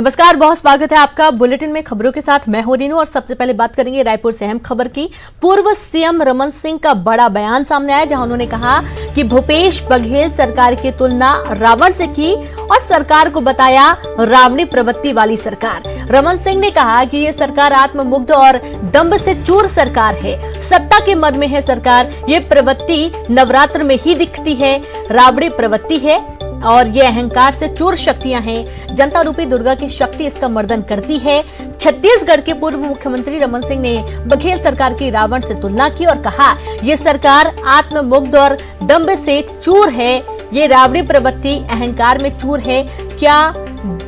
नमस्कार, बहुत स्वागत है आपका बुलेटिन में। खबरों के साथ मैं हूं रीनू और सबसे पहले बात करेंगे रायपुर से अहम खबर की। पूर्व सीएम रमन सिंह का बड़ा बयान सामने आया, जहां उन्होंने कहा कि भूपेश बघेल सरकार की तुलना रावण से की और सरकार को बताया रावणी प्रवृत्ति वाली सरकार। रमन सिंह ने कहा कि ये सरकार आत्ममुग्ध और दंभ से चूर सरकार है, सत्ता के मद में है सरकार। ये प्रवृत्ति नवरात्र में ही दिखती है, रावणी प्रवृत्ति है और ये अहंकार से चूर शक्तियां हैं। जनता रूपी दुर्गा की शक्ति इसका मर्दन करती है। छत्तीसगढ़ के पूर्व मुख्यमंत्री रमन सिंह ने बघेल सरकार की रावण से तुलना की और कहा ये सरकार आत्ममुग्ध और दंभ से चूर है, ये रावणी प्रवृत्ति अहंकार में चूर है। क्या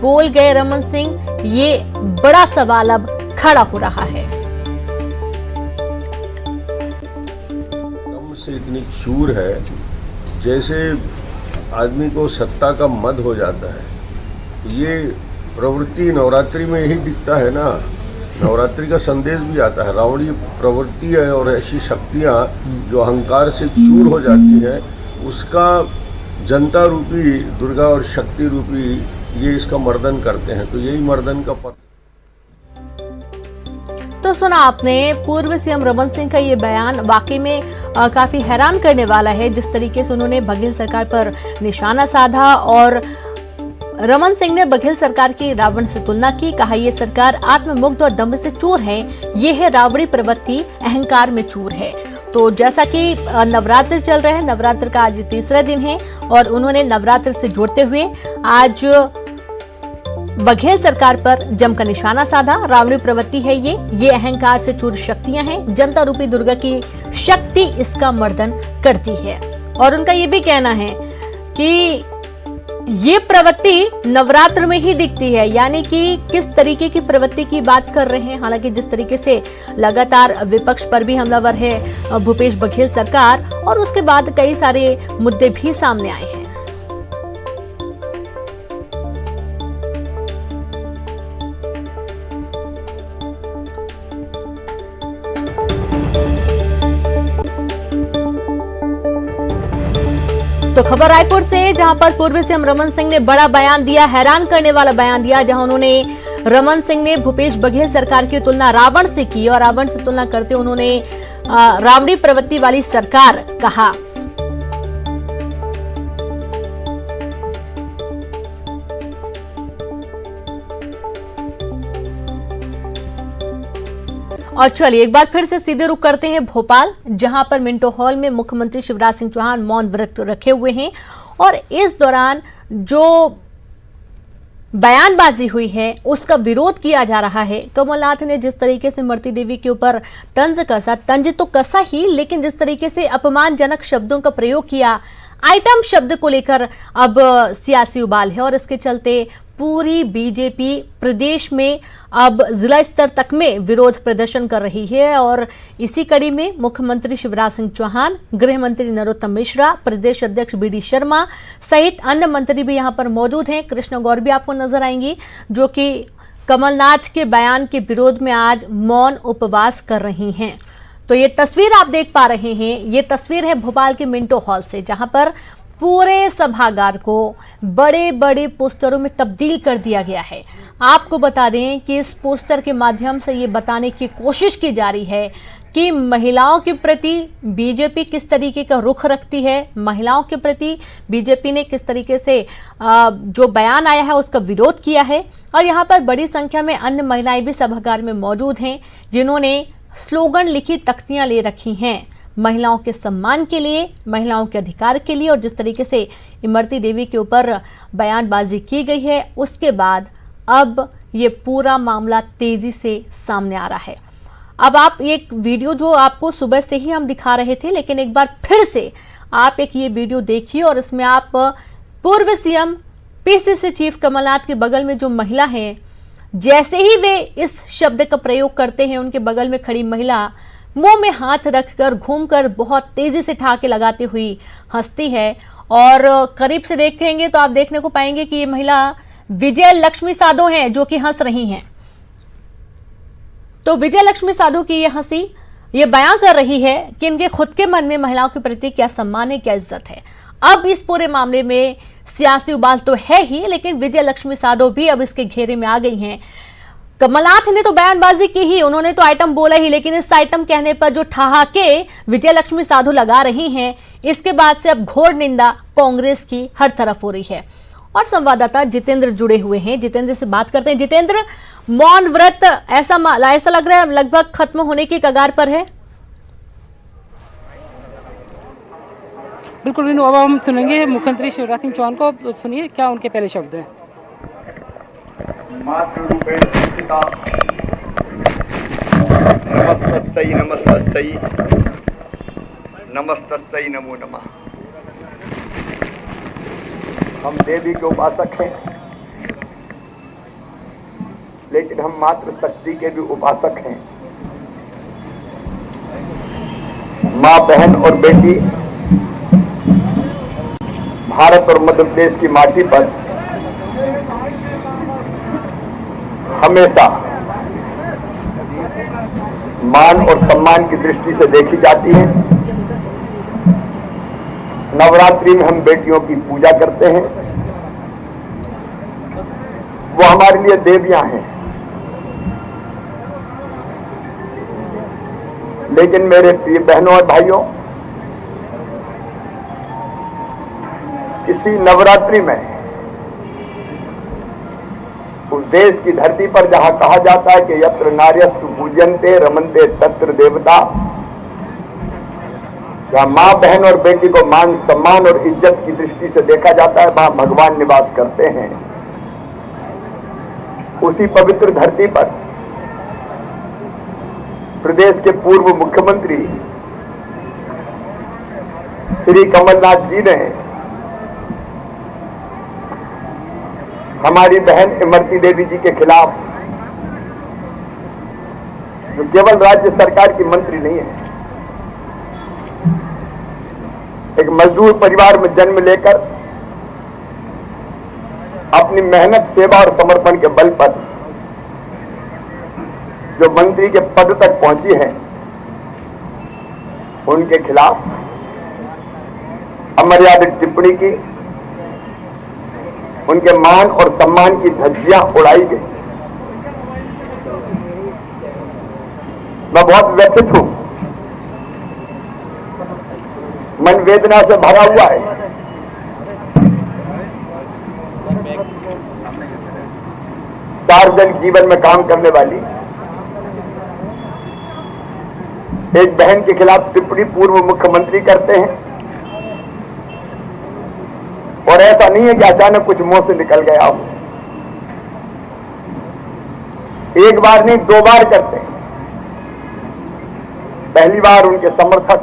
बोल गए रमन सिंह? ये बड़ा सवाल अब खड़ा हो रहा है। दंभ से इतनी चूर है जैसे आदमी को सत्ता का मद हो जाता है। ये प्रवृत्ति नवरात्रि में ही दिखता है ना, नवरात्रि का संदेश भी आता है। रावणी प्रवृत्ति है और ऐसी शक्तियाँ जो अहंकार से चूर हो जाती है, उसका जनता रूपी दुर्गा और शक्ति रूपी ये इसका मर्दन करते हैं। तो यही मर्दन का तो सुना आपने पूर्व सीएम रमन सिंह का ये बयान। वाकई में काफी हैरान करने वाला है, जिस तरीके से उन्होंने बघेल सरकार पर निशाना साधा और रमन सिंह ने बघेल सरकार की रावण से तुलना की। कहा ये सरकार आत्ममुग्ध और दंभ से चूर है, ये है रावणी प्रवृत्ति, अहंकार में चूर है। तो जैसा कि नवरात्र चल रहे हैं, नवरात्र का आज तीसरा दिन है और उन्होंने नवरात्र से जोड़ते हुए आज बघेल सरकार पर जमकर निशाना साधा। रावणी प्रवृत्ति है ये अहंकार से चूर शक्तियां हैं। जनता रूपी दुर्गा की शक्ति इसका मर्दन करती है। और उनका ये भी कहना है कि ये प्रवृत्ति नवरात्र में ही दिखती है। यानी कि किस तरीके की प्रवृत्ति की बात कर रहे हैं। हालांकि जिस तरीके से लगातार विपक्ष पर भी हमलावर है भूपेश बघेल सरकार, और उसके बाद कई सारे मुद्दे भी सामने आए हैं। तो खबर रायपुर से, जहां पर पूर्व सीएम रमन सिंह ने बड़ा बयान दिया, हैरान करने वाला बयान दिया, जहां उन्होंने रमन सिंह ने भूपेश बघेल सरकार की तुलना रावण से की और रावण से तुलना करते उन्होंने रावणी प्रवृत्ति वाली सरकार कहा। और चलिए एक बार फिर से सीधे रुख करते हैं भोपाल, जहां पर मिंटो हॉल में मुख्यमंत्री शिवराज सिंह चौहान मौन व्रत रखे हुए हैं और इस दौरान जो बयानबाजी हुई है उसका विरोध किया जा रहा है। कमलनाथ ने जिस तरीके से इमरती देवी के ऊपर तंज तो कसा ही, लेकिन जिस तरीके से अपमानजनक शब्दों का प्रयोग किया, आइटम शब्द को लेकर अब सियासी उबाल है और इसके चलते पूरी बीजेपी प्रदेश में अब जिला स्तर तक में विरोध प्रदर्शन कर रही है। और इसी कड़ी में मुख्यमंत्री शिवराज सिंह चौहान, गृह मंत्री नरोत्तम मिश्रा, प्रदेश अध्यक्ष बीडी शर्मा सहित अन्य मंत्री भी यहां पर मौजूद हैं। कृष्ण गौर भी आपको नजर आएंगी, जो कि कमलनाथ के बयान के विरोध में आज मौन उपवास कर रही हैं। तो ये तस्वीर आप देख पा रहे हैं, ये तस्वीर है भोपाल के मिंटो हॉल से, जहां पर पूरे सभागार को बड़े बड़े पोस्टरों में तब्दील कर दिया गया है। आपको बता दें कि इस पोस्टर के माध्यम से ये बताने की कोशिश की जा रही है कि महिलाओं के प्रति बीजेपी किस तरीके का रुख रखती है, महिलाओं के प्रति बीजेपी ने किस तरीके से जो बयान आया है उसका विरोध किया है। और यहाँ पर बड़ी संख्या में अन्य महिलाएं भी सभागार में मौजूद हैं, जिन्होंने स्लोगन लिखी तख्तियां ले रखी हैं महिलाओं के सम्मान के लिए, महिलाओं के अधिकार के लिए। और जिस तरीके से इमरती देवी के ऊपर बयानबाजी की गई है, उसके बाद अब ये पूरा मामला तेजी से सामने आ रहा है। अब आप एक वीडियो जो आपको सुबह से ही हम दिखा रहे थे, लेकिन एक बार फिर से आप एक ये वीडियो देखिए और इसमें आप पूर्व सीएम पीसीसी चीफ कमलनाथ के बगल में जो महिला है, जैसे ही वे इस शब्द का प्रयोग करते हैं, उनके बगल में खड़ी महिला मुंह में हाथ रखकर घूमकर बहुत तेजी से ठहाके लगाती हुई हंसती है। और करीब से देखेंगे तो आप देखने को पाएंगे कि ये महिला विजय लक्ष्मी साधो हैं, जो कि हंस रही हैं। तो विजय लक्ष्मी साधो की ये हंसी ये बयां कर रही है कि इनके खुद के मन में महिलाओं के प्रति क्या सम्मान है, क्या इज्जत है। अब इस पूरे मामले में सियासी उबाल तो है ही, लेकिन विजय लक्ष्मी साधो भी अब इसके घेरे में आ गई हैं। कमलनाथ ने तो बयानबाजी की ही, उन्होंने तो आइटम बोला ही, लेकिन इस आइटम कहने पर जो ठहाके विजय लक्ष्मी साधो लगा रही हैं, इसके बाद से अब घोर निंदा कांग्रेस की हर तरफ हो रही है। और संवाददाता जितेंद्र जुड़े हुए हैं, जितेंद्र से बात करते हैं। जितेंद्र, मौन व्रत ऐसा लग रहा है लगभग खत्म होने की कगार पर है। बिल्कुल वीनू, अब हम सुनेंगे मुख्यमंत्री शिवराज सिंह चौहान को। तो सुनिए क्या उनके पहले शब्द हैं। मातृरूपेण संस्थिता नमस्तस्यै नमस्तस्यै नमस्तस्यै नमो नमः। हम देवी के उपासक हैं, लेकिन हम मातृ शक्ति के भी उपासक हैं। माँ, बहन और बेटी भारत और मध्य प्रदेश की माटी पर हमेशा मान और सम्मान की दृष्टि से देखी जाती है। नवरात्रि में हम बेटियों की पूजा करते हैं, वो हमारे लिए देवियां हैं। लेकिन मेरे प्रिय बहनों और भाइयों, इसी नवरात्रि में उस देश की धरती पर जहां कहा जाता है कि यत्र नार्यस्तु पूज्यन्ते रमन्ते तत्र देवता, जहां मां, बहन और बेटी को मान, सम्मान और इज्जत की दृष्टि से देखा जाता है, वहां भगवान निवास करते हैं। उसी पवित्र धरती पर प्रदेश के पूर्व मुख्यमंत्री श्री कमलनाथ जी ने हमारी बहन इमरती देवी जी के खिलाफ, जो केवल राज्य सरकार की मंत्री नहीं है, एक मजदूर परिवार में जन्म लेकर अपनी मेहनत, सेवा और समर्पण के बल पर जो मंत्री के पद तक पहुंची है, उनके खिलाफ अमर्यादित टिप्पणी की, उनके मान और सम्मान की धज्जियां उड़ाई गई। मैं बहुत व्यथित हूं, मन वेदना से भरा हुआ है। सार्वजनिक जीवन में काम करने वाली एक बहन के खिलाफ टिप्पणी पूर्व मुख्यमंत्री करते हैं, और ऐसा नहीं है कि अचानक कुछ मुंह से निकल गया हो। एक बार नहीं, 2 बार करते हैं। पहली बार उनके समर्थक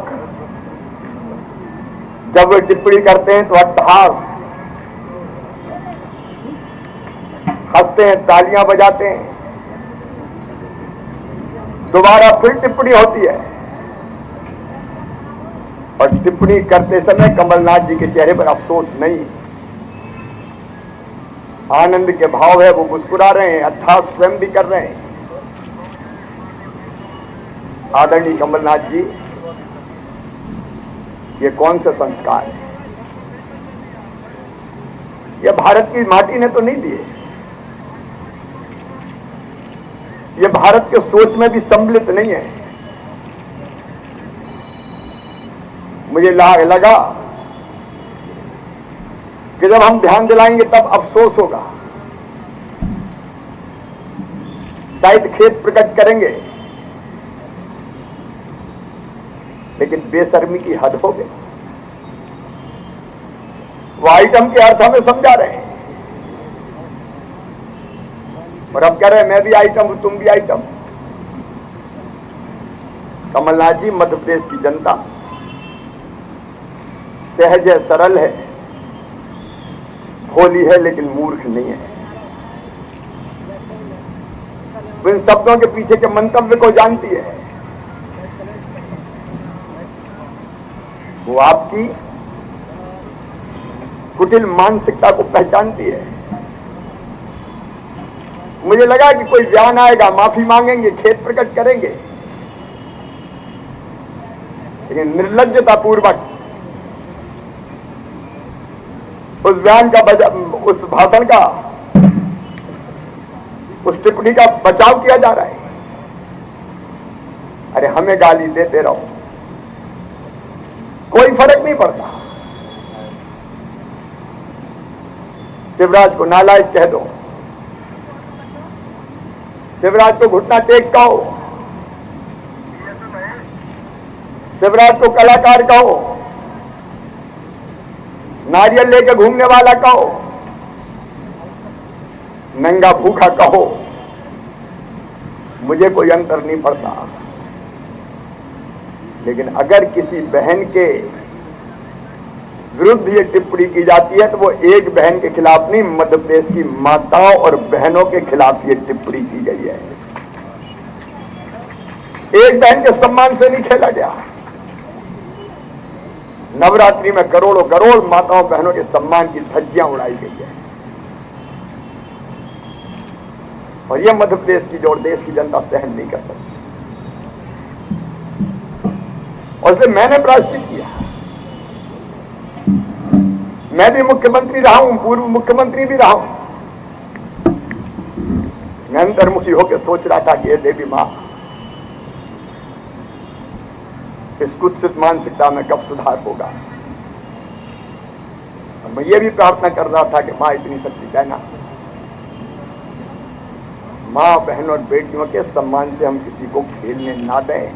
जब वे टिप्पणी करते हैं तो अट्टहास, हंसते हैं, तालियां बजाते हैं। दोबारा फिर टिप्पणी होती है, और टिप्पणी करते समय कमलनाथ जी के चेहरे पर अफसोस नहीं, आनंद के भाव है। वो मुस्कुरा रहे हैं, अट्टहास स्वयं भी कर रहे हैं। आदरणीय कमलनाथ जी, ये कौन सा संस्कार है? ये भारत की माटी ने तो नहीं दिए, ये भारत के सोच में भी सम्मिलित नहीं है। मुझे लगा कि जब हम ध्यान दिलाएंगे तब अफसोस होगा, शायद खेद प्रकट करेंगे, लेकिन बेशर्मी की हद हो गई। वो आइटम के अर्थ हमें समझा रहे हैं, और अब कह रहे हैं मैं भी आइटम हूं, तुम भी आइटम। कमलनाथ जी, मध्य प्रदेश की जनता सहज है, सरल है, भोली है, लेकिन मूर्ख नहीं है। इन शब्दों के पीछे के मंतव्य को जानती है। वो आपकी कुटिल मानसिकता को पहचानती है। मुझे लगा कि कोई बयान आएगा, माफी मांगेंगे, खेद प्रकट करेंगे, लेकिन निर्लज्जता पूर्वक उस बयान का उस भाषण का, उस टिप्पणी का बचाव किया जा रहा है। अरे हमें गाली देते रहो, कोई फर्क नहीं पड़ता। शिवराज को नालायक कह दो, शिवराज को घुटना टेक कहो, शिवराज को कलाकार कहो, नारियल लेके घूमने वाला कहो, नंगा भूखा कहो, मुझे कोई अंतर नहीं पड़ता। लेकिन अगर किसी बहन के विरुद्ध ये टिप्पणी की जाती है तो वो एक बहन के खिलाफ नहीं, मध्य प्रदेश की माताओं और बहनों के खिलाफ ये टिप्पणी की गई है। एक बहन के सम्मान से नहीं खेला गया। नवरात्रि में करोड़ों करोड़ माताओं बहनों के सम्मान की धज्जियां उड़ाई गई है, और यह मध्य प्रदेश की जो देश की जनता सहन नहीं कर सकती। और इसलिए मैंने प्रायश्चित किया। मैं भी मुख्यमंत्री रहा हूं, पूर्व मुख्यमंत्री भी रहा हूं। मैं अंतर्मुखी होकर सोच रहा था कि ये देवी मां, इस कुत्सित मानसिकता में कब सुधार होगा। और मैं ये भी प्रार्थना कर रहा था कि मां इतनी शक्ति देना, मां बहनों और बेटियों के सम्मान से हम किसी को खेलने ना दें,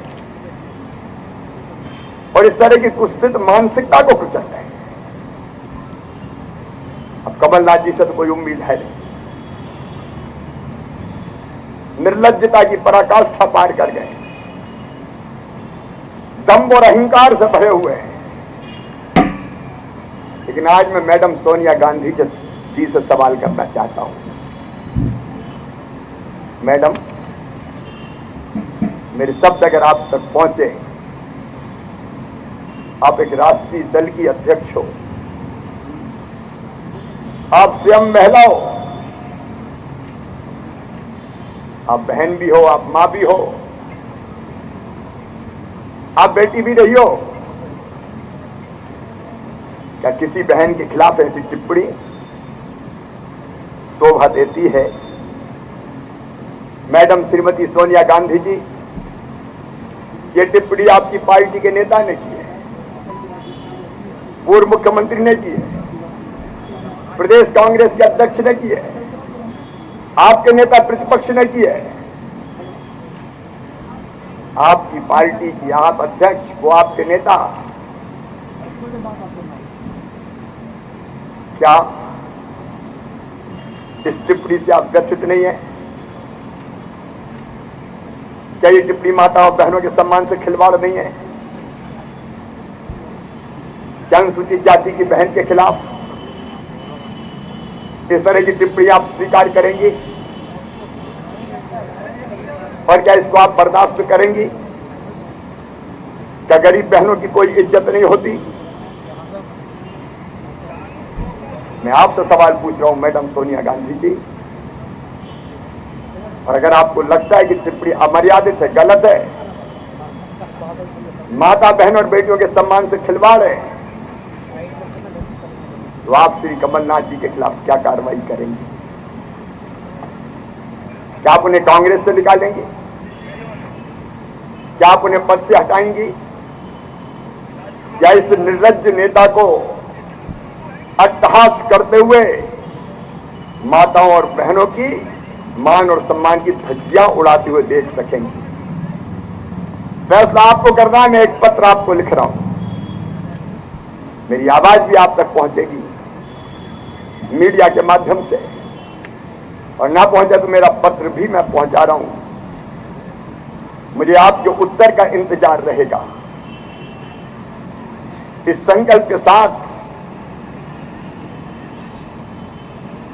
और इस तरह की कुत्सित मानसिकता को कुचल दें। अब कमलनाथ जी से तो कोई उम्मीद है नहीं, निर्लज्जता की पराकाष्ठा पार कर गए, दंभ और अहंकार से भरे हुए हैं। लेकिन आज मैं मैडम सोनिया गांधी जी से सवाल करना चाहता हूं। मैडम, मेरे शब्द अगर आप तक पहुंचे, आप एक राष्ट्रीय दल की अध्यक्ष हो, आप स्वयं महिला हो, आप बहन भी हो, आप मां भी हो, आप बेटी भी रही हो। क्या किसी बहन के खिलाफ ऐसी टिप्पणी शोभा देती है? मैडम श्रीमती सोनिया गांधी जी, ये टिप्पणी आपकी पार्टी के नेता ने की है, पूर्व मुख्यमंत्री ने की है, प्रदेश कांग्रेस के अध्यक्ष ने की है, आपके नेता प्रतिपक्ष ने की है। आपकी पार्टी की आप अध्यक्ष, वो आपके नेता, क्या इस टिप्पणी से आप व्यथित नहीं है? क्या ये टिप्पणी माताओं और बहनों के सम्मान से खिलवाड़ नहीं है? क्या अनुसूचित जाति की बहन के खिलाफ इस तरह की टिप्पणी आप स्वीकार करेंगी? और क्या इसको आप बर्दाश्त करेंगी? क्या गरीब बहनों की कोई इज्जत नहीं होती? मैं आपसे सवाल पूछ रहा हूं मैडम सोनिया गांधी जी, और अगर आपको लगता है कि टिप्पणी अमर्यादित है, गलत है, माता बहन और बेटियों के सम्मान से खिलवाड़ है, तो आप श्री कमलनाथ जी के खिलाफ क्या कार्रवाई करेंगे? क्या आप उन्हें कांग्रेस से निकालेंगे? क्या आप उन्हें पद से हटाएंगी? या इस निर्लज्ज नेता को अट्टहास करते हुए माताओं और बहनों की मान और सम्मान की धज्जियां उड़ाते हुए देख सकेंगी? फैसला आपको करना है। मैं एक पत्र आपको लिख रहा हूं, मेरी आवाज भी आप तक पहुंचेगी मीडिया के माध्यम से, और ना पहुंचा तो मेरा पत्र भी मैं पहुंचा रहा हूं। मुझे आपके उत्तर का इंतजार रहेगा। इस संकल्प के साथ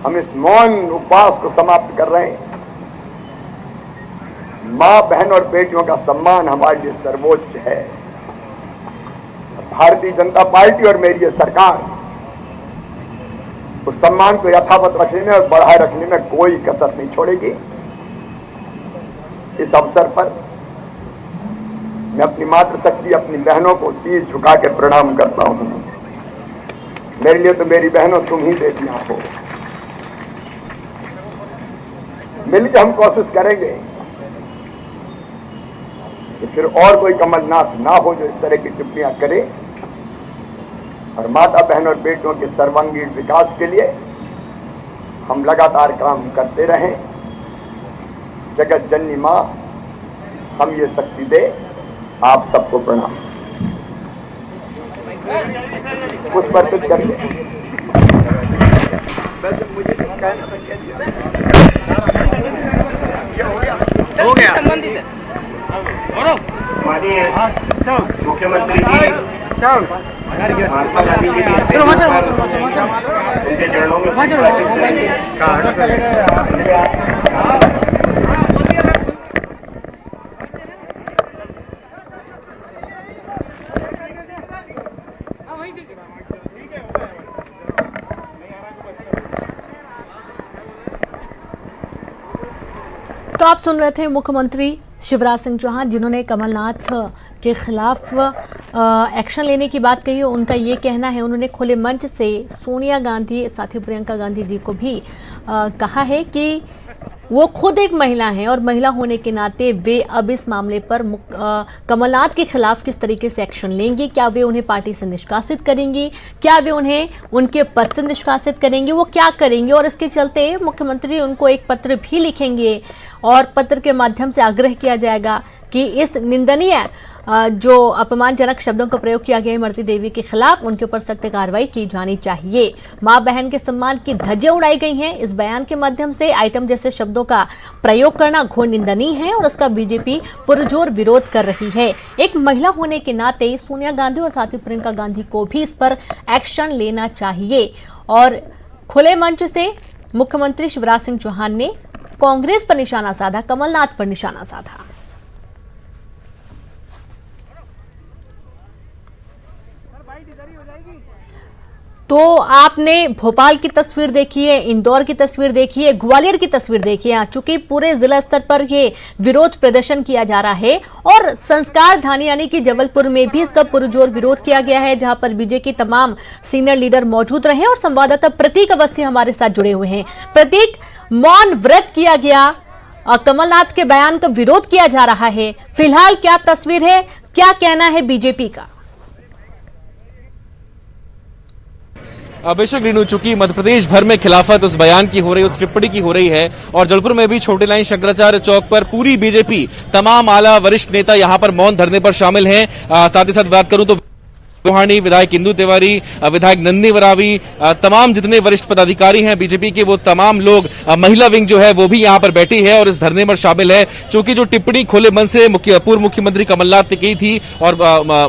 हम इस मौन उपवास को समाप्त कर रहे हैं। मां बहन और बेटियों का सम्मान हमारे लिए सर्वोच्च है। भारतीय जनता पार्टी और मेरी ये सरकार उस सम्मान को यथावत रखने में और बढ़ाए रखने में कोई कसर नहीं छोड़ेगी। इस अवसर पर मैं अपनी मातृशक्ति, अपनी बहनों को शीश झुका के प्रणाम करता हूं। मेरे लिए तो मेरी बहनों तुम ही बेटियां हो। मिलकर हम कोशिश करेंगे कि फिर और कोई कमलनाथ ना हो जो इस तरह की टिप्पणियां करे, और माता बहन और बेटियों के सर्वांगीण विकास के लिए हम लगातार काम करते रहें। जगत जननी मां हम ये शक्ति दे। आप सबको प्रणाम। पुष्प अर्पित करिए। वैसे मुझे कहना था क्या हो गया संबंधित है। माननीय मुख्यमंत्री जी महात्मा गांधी जी के उनके चरणों में तो आप सुन रहे थे मुख्यमंत्री शिवराज सिंह चौहान, जिन्होंने कमलनाथ के खिलाफ एक्शन लेने की बात कही। उनका ये कहना है, उन्होंने खुले मंच से सोनिया गांधी साथ ही प्रियंका गांधी जी को भी कहा है कि वो खुद एक महिला हैं और महिला होने के नाते वे अब इस मामले पर कमलनाथ के खिलाफ किस तरीके से एक्शन लेंगे। क्या वे उन्हें पार्टी से निष्कासित करेंगी, क्या वे उन्हें उनके पद से निष्कासित करेंगे, वो क्या करेंगे। और इसके चलते मुख्यमंत्री उनको एक पत्र भी लिखेंगे और पत्र के माध्यम से आग्रह किया जाएगा कि इस निंदनीय जो अपमानजनक शब्दों का प्रयोग किया गया इमरती देवी के खिलाफ, उनके ऊपर सख्त कार्रवाई की जानी चाहिए। मां बहन के सम्मान की धज्जियां उड़ाई गई हैं। इस बयान के माध्यम से आइटम जैसे शब्दों का प्रयोग करना घोर निंदनीय है और उसका बीजेपी पुरजोर विरोध कर रही है। एक महिला होने के नाते सोनिया गांधी और साथ ही प्रियंका गांधी को भी इस पर एक्शन लेना चाहिए। और खुले मंच से मुख्यमंत्री शिवराज सिंह चौहान ने कांग्रेस पर निशाना साधा, कमलनाथ पर निशाना साधा। तो आपने भोपाल की तस्वीर देखी है, इंदौर की तस्वीर देखी है, ग्वालियर की तस्वीर देखी है। चूंकि पूरे जिला स्तर पर ये विरोध प्रदर्शन किया जा रहा है और संस्कार धानी यानी कि जबलपुर में भी इसका पुरजोर विरोध किया गया है, जहां पर बीजेपी के तमाम सीनियर लीडर मौजूद रहे और संवाददाता प्रतीक अवस्थी हमारे साथ जुड़े हुए हैं। प्रतीक, मौन व्रत किया गया, कमलनाथ के बयान का विरोध किया जा रहा है, फिलहाल क्या तस्वीर है, क्या कहना है बीजेपी का? बेशक रीनू, चूंकि मध्य प्रदेश भर में खिलाफत उस बयान की हो रही है, उस टिप्पणी की हो रही है और जबलपुर में भी छोटी लाइन शंकराचार्य चौक पर पूरी बीजेपी तमाम आला वरिष्ठ नेता यहां पर मौन धरने पर शामिल हैं। साथ ही साथ बात करूं तो रोहानी, विधायक इंदू तिवारी, विधायक नंदनी वरावी, तमाम जितने वरिष्ठ पदाधिकारी हैं बीजेपी के, वो तमाम लोग, महिला विंग जो है वो भी यहां पर बैठी है और इस धरने में शामिल है। क्योंकि जो टिप्पणी खुले मन से पूर्व मुख्यमंत्री कमलनाथ ने की थी और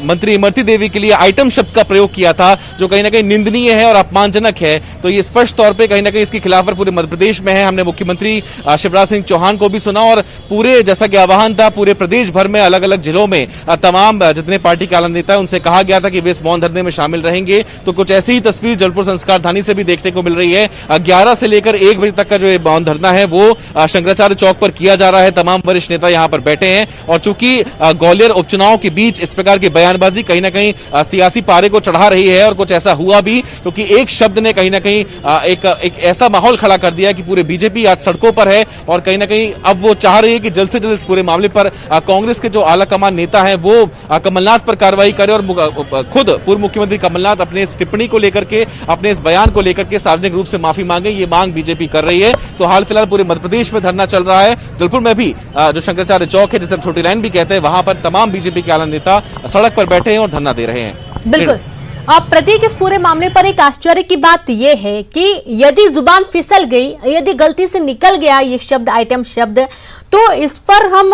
मंत्री इमरती देवी के लिए आइटम शब्द का प्रयोग किया था, जो कहीं ना कहीं निंदनीय है और अपमानजनक है, तो ये स्पष्ट तौर पर कहीं ना कहीं इसके खिलाफ पूरे मध्य प्रदेश में है। हमने मुख्यमंत्री शिवराज सिंह चौहान को भी सुना और पूरे, जैसा कि आह्वान था, पूरे प्रदेश भर में अलग अलग जिलों में तमाम जितने पार्टी के आला नेता है उनसे कहा गया था कि वे इस मौन धरने में शामिल रहेंगे। तो कुछ ऐसी ही तस्वीर जबलपुर संस्कार धानी से भी देखने को मिल रही है। 11 से लेकर 1 बजे तक का जो मौन धरना है वो शंकराचार्य चौक पर किया जा रहा है। तमाम वरिष्ठ नेता यहां पर बैठे हैं और चूंकि ग्वालियर उपचुनाव के बीच इस प्रकार की बयानबाजी कहीं ना कहीं सियासी पारे को चढ़ा रही है और कुछ ऐसा हुआ भी, क्योंकि एक शब्द ने कहीं ना कहीं एक ऐसा माहौल खड़ा कर दिया कि पूरे बीजेपी आज सड़कों पर है और कहीं ना कहीं अब वो चाह रही है कि जल्द से जल्द इस पूरे मामले पर कांग्रेस के जो आला कमान नेता है वो कमलनाथ पर कार्रवाई करे और खुद पूर्व मुख्यमंत्री कमलनाथ अपने इस टिप्पणी को लेकर के, अपने इस बयान को लेकर के सार्वजनिक रूप से माफी मांगे। ये मांग बीजेपी कर रही है। तो हाल फिलहाल पूरे मध्य प्रदेश में धरना चल रहा है। जबलपुर में भी जो शंकराचार्य चौक है, जिसे छोटी लाइन भी कहते हैं, वहां पर तमाम बीजेपी के आला नेता सड़क पर बैठे हैं और धरना दे रहे हैं। बिल्कुल। अब प्रतीक, इस पूरे मामले पर एक आश्चर्य की बात यह है कि यदि जुबान फिसल गई, यदि गलती से निकल गया ये शब्द, आइटम शब्द, तो इस पर हम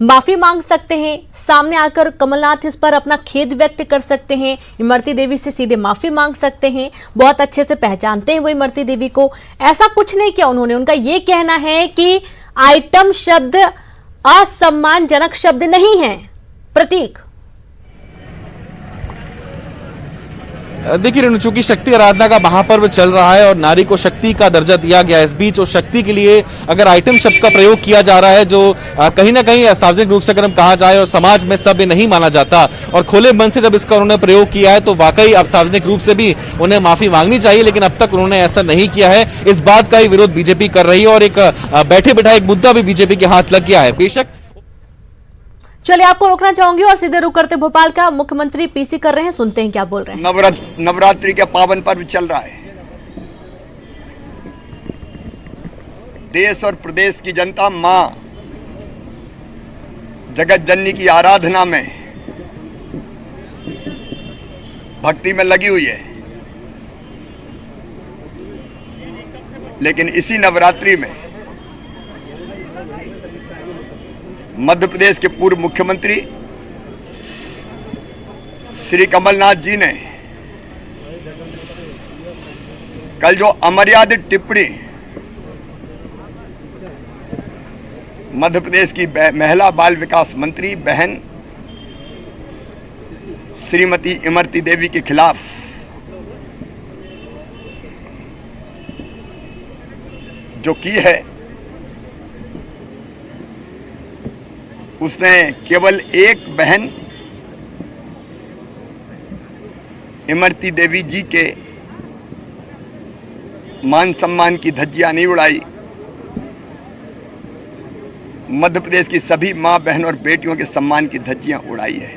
माफी मांग सकते हैं, सामने आकर कमलनाथ इस पर अपना खेद व्यक्त कर सकते हैं, इमरती देवी से सीधे माफी मांग सकते हैं। बहुत अच्छे से पहचानते हैं वो इमरती देवी को। ऐसा कुछ नहीं किया उन्होंने। उनका ये कहना है कि आइटम शब्द असम्मानजनक शब्द नहीं है। प्रतीक, देखिए रेणु, चूंकि शक्ति आराधना का महापर्व चल रहा है और नारी को शक्ति का दर्जा दिया गया है, इस बीच उस शक्ति के लिए अगर आइटम शब्द का प्रयोग किया जा रहा है जो कहीं ना कहीं सार्वजनिक रूप से अगर हम कहा जाए और समाज में सभ्य नहीं माना जाता, और खुले मन से जब इसका उन्होंने प्रयोग किया है तो वाकई अब सार्वजनिक रूप से भी उन्हें माफी मांगनी चाहिए, लेकिन अब तक उन्होंने ऐसा नहीं किया है। इस बात का ही विरोध बीजेपी कर रही है और एक बैठे बैठा एक मुद्दा भी बीजेपी के हाथ लग गया है। बेशक चलिए आपको रोकना चाहूंगी और सीधे रुक करते भोपाल का मुख्यमंत्री पीसी कर रहे हैं, सुनते हैं क्या बोल रहे हैं। नवरात्रि के पावन पर्व चल रहा है। देश और प्रदेश की जनता मां जगत जननी की आराधना में भक्ति में लगी हुई है, लेकिन इसी नवरात्रि में मध्य प्रदेश के पूर्व मुख्यमंत्री श्री कमलनाथ जी ने कल जो अमर्यादित टिप्पणी मध्य प्रदेश की महिला बाल विकास मंत्री बहन श्रीमती इमरती देवी के खिलाफ जो की है, उसने केवल एक बहन इमरती देवी जी के मान सम्मान की धज्जियां नहीं उड़ाई, मध्य प्रदेश की सभी मां बहन और बेटियों के सम्मान की धज्जियां उड़ाई है।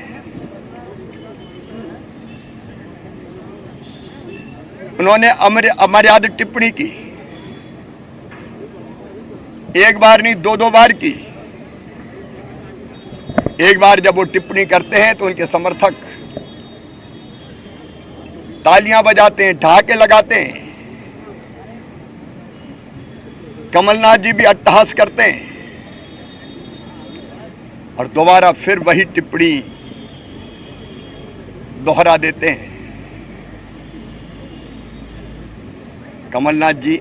उन्होंने अमर्यादित टिप्पणी की, एक बार नहीं दो बार की। एक बार जब वो टिप्पणी करते हैं तो उनके समर्थक तालियां बजाते हैं, ठहाके लगाते हैं। कमलनाथ जी भी अट्टहास करते हैं और दोबारा फिर वही टिप्पणी दोहरा देते हैं। कमलनाथ जी,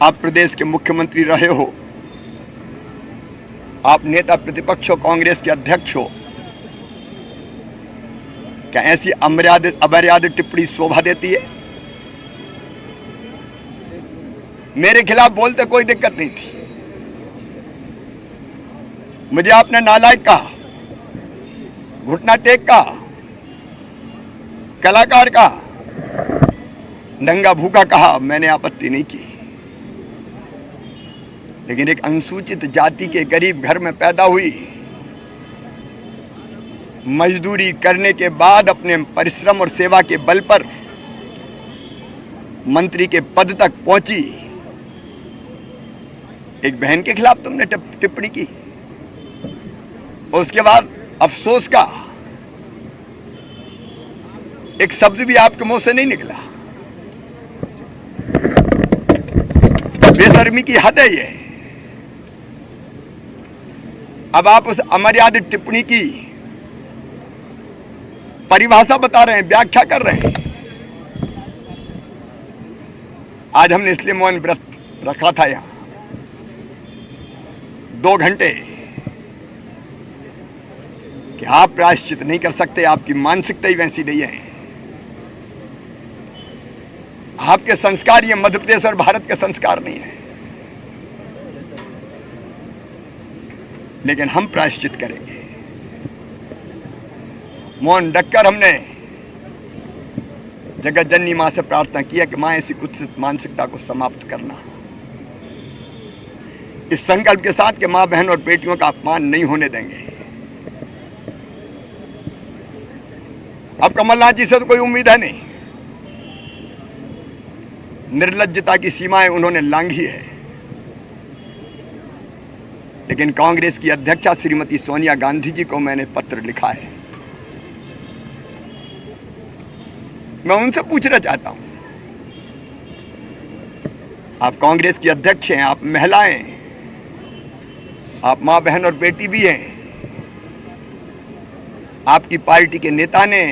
आप प्रदेश के मुख्यमंत्री रहे हो, आप नेता प्रतिपक्ष हो, कांग्रेस के अध्यक्ष हो, क्या ऐसी अमर्यादित टिप्पणी शोभा देती है? मेरे खिलाफ बोलते कोई दिक्कत नहीं थी, मुझे आपने नालायक कहा, घुटना टेक कहा, कलाकार कहा, नंगा भूखा कहा, मैंने आपत्ति नहीं की। लेकिन एक अनुसूचित जाति के गरीब घर में पैदा हुई, मजदूरी करने के बाद अपने परिश्रम और सेवा के बल पर मंत्री के पद तक पहुंची एक बहन के खिलाफ तुमने टिप्पणी की। उसके बाद अफसोस का एक शब्द भी आपके मुंह से नहीं निकला। बेशर्मी की हद है ये। अब आप उस अमर्यादित टिप्पणी की परिभाषा बता रहे हैं, व्याख्या कर रहे हैं। आज हमने इसलिए मौन व्रत रखा था यहां 2 घंटे कि आप प्रायश्चित नहीं कर सकते, आपकी मानसिकता ही वैसी नहीं है, आपके संस्कार ये मध्य प्रदेश और भारत के संस्कार नहीं है। लेकिन हम प्रायश्चित करेंगे। मौन रखकर हमने जगत जननी मां से प्रार्थना किया कि मां ऐसी कुत्सित मानसिकता को समाप्त करना, इस संकल्प के साथ कि मां बहन और बेटियों का अपमान नहीं होने देंगे। अब कमलनाथ जी से तो कोई उम्मीद है नहीं, निर्लज्जता की सीमाएं उन्होंने लांघी है। लेकिन कांग्रेस की अध्यक्षा श्रीमती सोनिया गांधी जी को मैंने पत्र लिखा है, मैं उनसे पूछना चाहता हूं, आप कांग्रेस की अध्यक्ष हैं, आप महिलाएं, आप मां बहन और बेटी भी हैं, आपकी पार्टी के नेता ने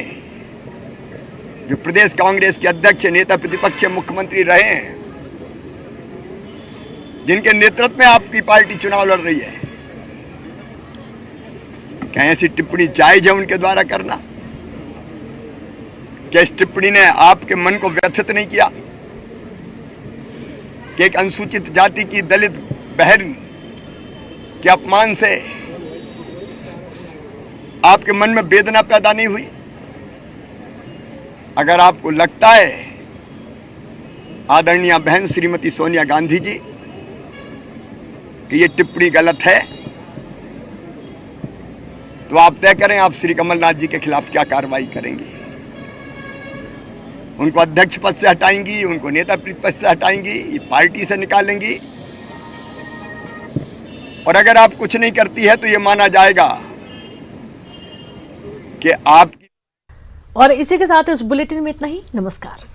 जो प्रदेश कांग्रेस के अध्यक्ष, नेता प्रतिपक्ष, मुख्यमंत्री रहे हैं, जिनके नेतृत्व में आपकी पार्टी चुनाव लड़ रही है, क्या ऐसी टिप्पणी जायज है उनके द्वारा करना? क्या इस टिप्पणी ने आपके मन को व्यथित नहीं किया कि एक अनुसूचित जाति की दलित बहन के अपमान से आपके मन में वेदना पैदा नहीं हुई? अगर आपको लगता है आदरणीय बहन श्रीमती सोनिया गांधी जी कि ये टिप्पणी गलत है, तो आप तय करें आप श्री कमलनाथ जी के खिलाफ क्या कार्रवाई करेंगी। उनको अध्यक्ष पद से हटाएंगी, उनको नेता पद से हटाएंगी, पार्टी से निकालेंगी, और अगर आप कुछ नहीं करती है तो ये माना जाएगा कि आप। और इसी के साथ इस बुलेटिन में इतना ही। नमस्कार।